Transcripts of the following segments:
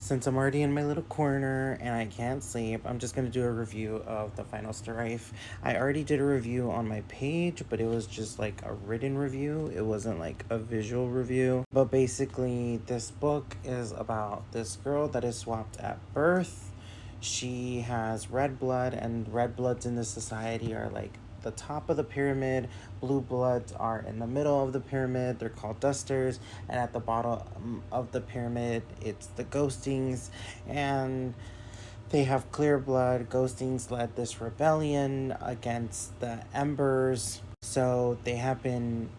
Since I'm already in my little corner and I can't sleep, I'm just going to do a review of the final Strife. I already did a review on my page, but it was just like a written review. It wasn't like a visual review. But basically, this book is about this girl that is swapped at birth. She has red blood, and red bloods in this society are like the top of the pyramid. Blue bloods are in the middle of the pyramid. They're called dusters. And at the bottom of the pyramid, it's the ghostings. And they have clear blood. Ghostings led this rebellion against the embers. So they have been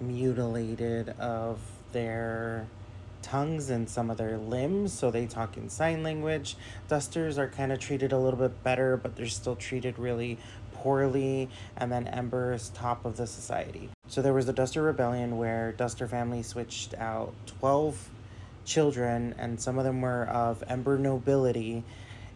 mutilated of their tongues and some of their limbs, so they talk in sign language. Dusters are kind of treated a little bit better, but they're still treated really poorly. And then Ember is top of the society. So there was the Duster Rebellion where Duster family switched out 12 children, and some of them were of Ember nobility.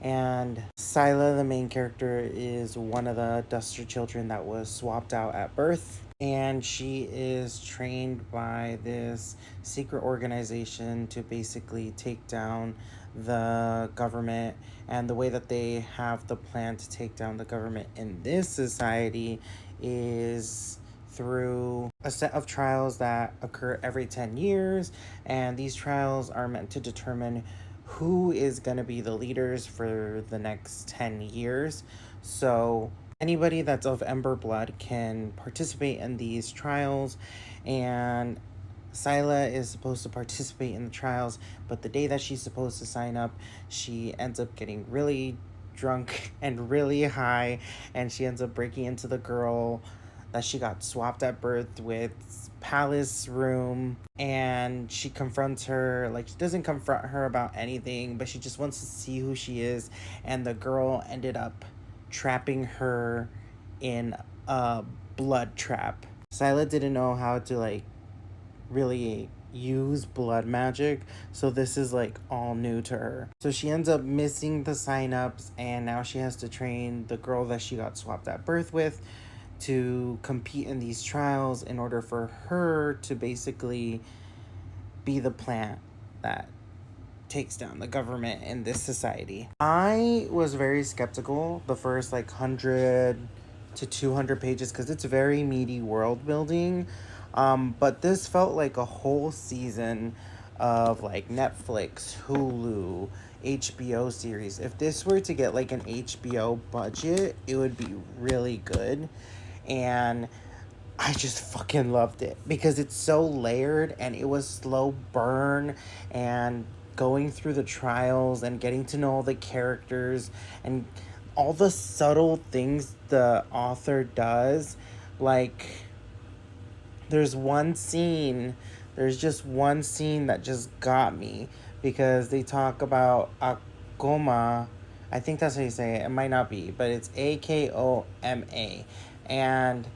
And Scylla, the main character, is one of the Duster children that was swapped out at birth. And she is trained by this secret organization to basically take down the government. And the way that they have the plan to take down the government in this society is through a set of trials that occur every 10 years. And these trials are meant to determine who is going to be the leaders for the next 10 years. So anybody that's of Ember blood can participate in these trials, and Scylla is supposed to participate in the trials, but the day that she's supposed to sign up, she ends up getting really drunk and really high, and she ends up breaking into the girl that she got swapped at birth with palace room, and she confronts her. Like, she doesn't confront her about anything, but she just wants to see who she is. And the girl ended up trapping her in a blood trap. Scylla didn't know how to like really use blood magic, so this is like all new to her. So she ends up missing the signups, and now she has to train the girl that she got swapped at birth with to compete in these trials in order for her to basically be the plant that takes down the government in this society. I was very skeptical the first like 100 to 200 pages because it's very meaty world building. But this felt like a whole season of like Netflix, Hulu, HBO series. If this were to get like an HBO budget, it would be really good. And I just fucking loved it because it's so layered, and it was slow burn, and going through the trials and getting to know all the characters and all the subtle things the author does. Like, there's just one scene that just got me because they talk about Akoma. I think that's how you say it. It might not be, but it's Akoma. And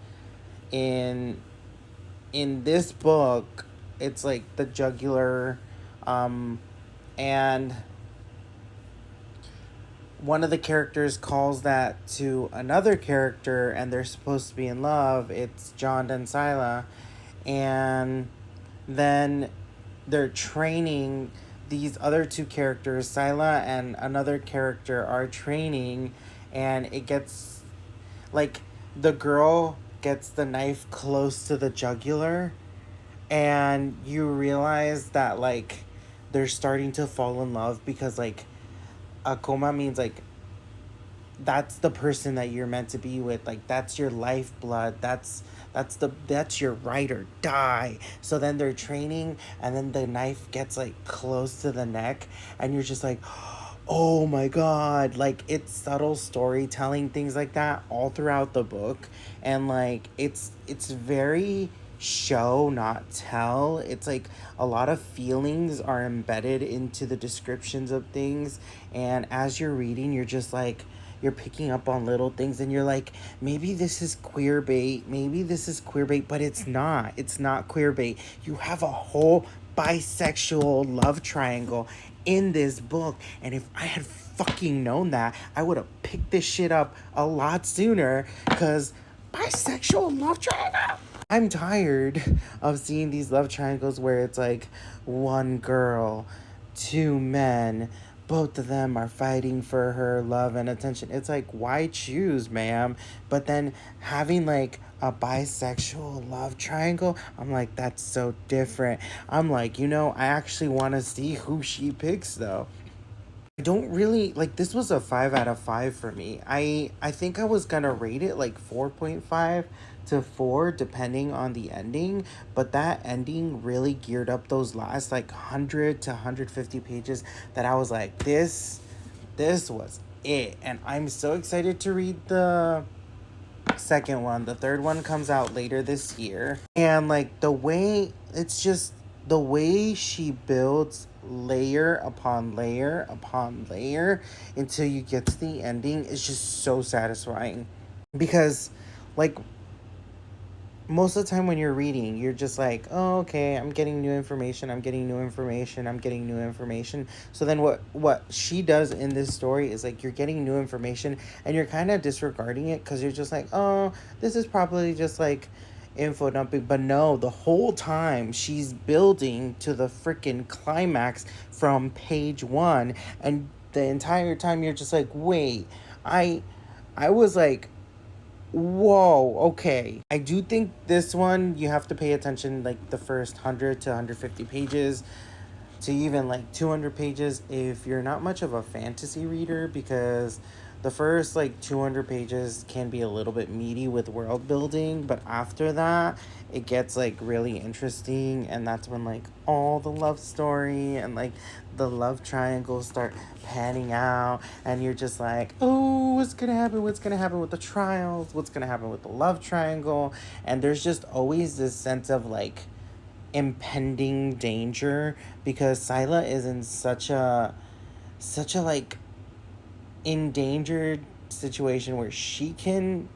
in this book, it's like the jugular, and one of the characters calls that to another character, and they're supposed to be in love. It's John and Scylla. And then they're training these other two characters. Scylla and another character are training, and it gets like the girl gets the knife close to the jugular, and you realize that like they're starting to fall in love because like Akoma means like that's the person that you're meant to be with. Like, that's your lifeblood. That's your ride or die. So then they're training, and then the knife gets like close to the neck, and you're just like, oh my god. Like, it's subtle storytelling, things like that all throughout the book. And like it's very show not tell. It's like a lot of feelings are embedded into the descriptions of things, and as you're reading, you're just like, you're picking up on little things, and you're like, maybe this is queer bait, but it's not queer bait. You have a whole bisexual love triangle in this book, and if I had fucking known that, I would have picked this shit up a lot sooner, because bisexual love triangle. I'm tired of seeing these love triangles where it's like one girl two men. Both of them are fighting for her love and attention. It's like, why choose, ma'am? But then having like a bisexual love triangle, I'm like, that's so different. I'm like, I actually want to see who she picks though. I don't really like, this was a 5 out of 5 for me. I think I was gonna rate it like 4.5 to 4 depending on the ending, but that ending really geared up those last like 100 to 150 pages that I was like, this was it. And I'm so excited to read the second one. The third one comes out later this year. And like the way she builds layer upon layer upon layer until you get to the ending is just so satisfying. Because like most of the time when you're reading, you're just like, oh, okay, I'm getting new information, I'm getting new information, I'm getting new information. So then what she does in this story is like, you're getting new information and you're kind of disregarding it because you're just like, oh, this is probably just like info dumping. But no, the whole time she's building to the freaking climax from page one, and the entire time you're just like, wait, I I was like, whoa, okay. I do think this one you have to pay attention like the first 100 to 150 pages to even like 200 pages if you're not much of a fantasy reader, because the first like 200 pages can be a little bit meaty with world building, but after that it gets like really interesting, and that's when like all the love story and like the love triangles start panning out, and you're just like, oh, what's gonna happen with the trials, what's gonna happen with the love triangle. And there's just always this sense of like impending danger because Scylla is in such a like endangered situation where she can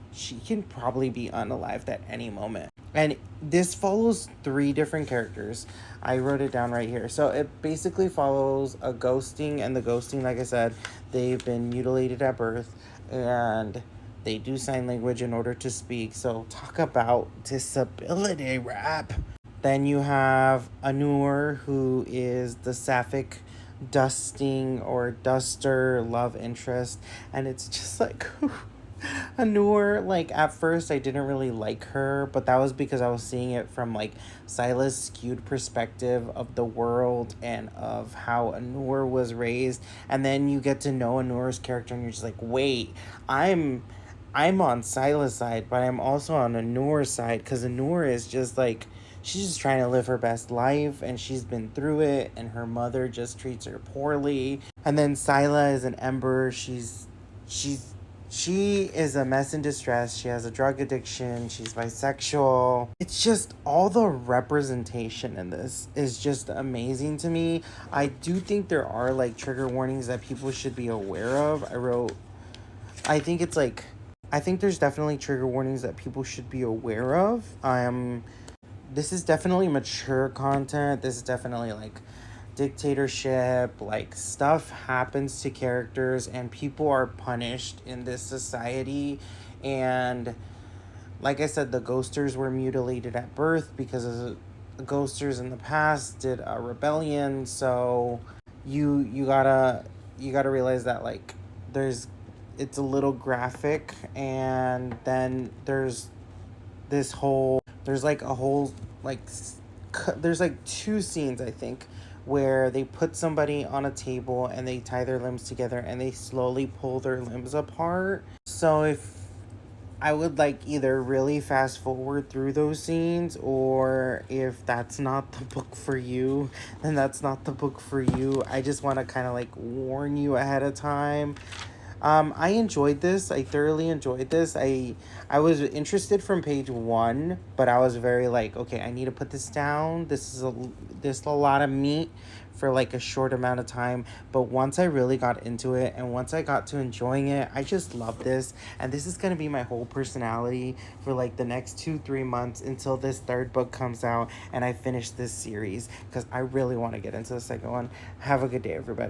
probably be unalived at any moment. And this follows three different characters. I wrote it down right here. So it basically follows a ghosting, and the ghosting, like I said, they've been mutilated at birth, and they do sign language in order to speak. So talk about disability rap. Then you have Anur, who is the sapphic dusting or duster love interest. And it's just like, Anur, like, at first I didn't really like her, but that was because I was seeing it from, like, Silas' skewed perspective of the world and of how Anur was raised. And then you get to know Anur's character, and you're just like, wait, I'm. I'm on Silas' side, but I'm also on Anur's side, because Anur is just like, she's just trying to live her best life, and she's been through it, and her mother just treats her poorly. And then Scylla is an ember. She's she is a mess in distress. She has a drug addiction. She's bisexual. It's just all the representation in this is just amazing to me. I do think there are like trigger warnings that people should be aware of. I think it's like, I think there's definitely trigger warnings that people should be aware of. This is definitely mature content. This is definitely like dictatorship, like stuff happens to characters and people are punished in this society. And like I said, the ghosters were mutilated at birth because of the ghosters in the past did a rebellion. So you gotta realize that like there's it's a little graphic. And then there's like a whole like there's like two scenes, I think, where they put somebody on a table and they tie their limbs together and they slowly pull their limbs apart. So if I would like either really fast forward through those scenes, or if that's not the book for you, then that's not the book for you. I just want to kind of like warn you ahead of time. I enjoyed this. I thoroughly enjoyed this. I was interested from page one, but I was very like, okay, I need to put this down. This is a lot of meat for like a short amount of time. But once I really got into it and once I got to enjoying it, I just love this. And this is gonna be my whole personality for like the next 2-3 months until this third book comes out and I finish this series, because I really want to get into the second one. Have a good day, everybody.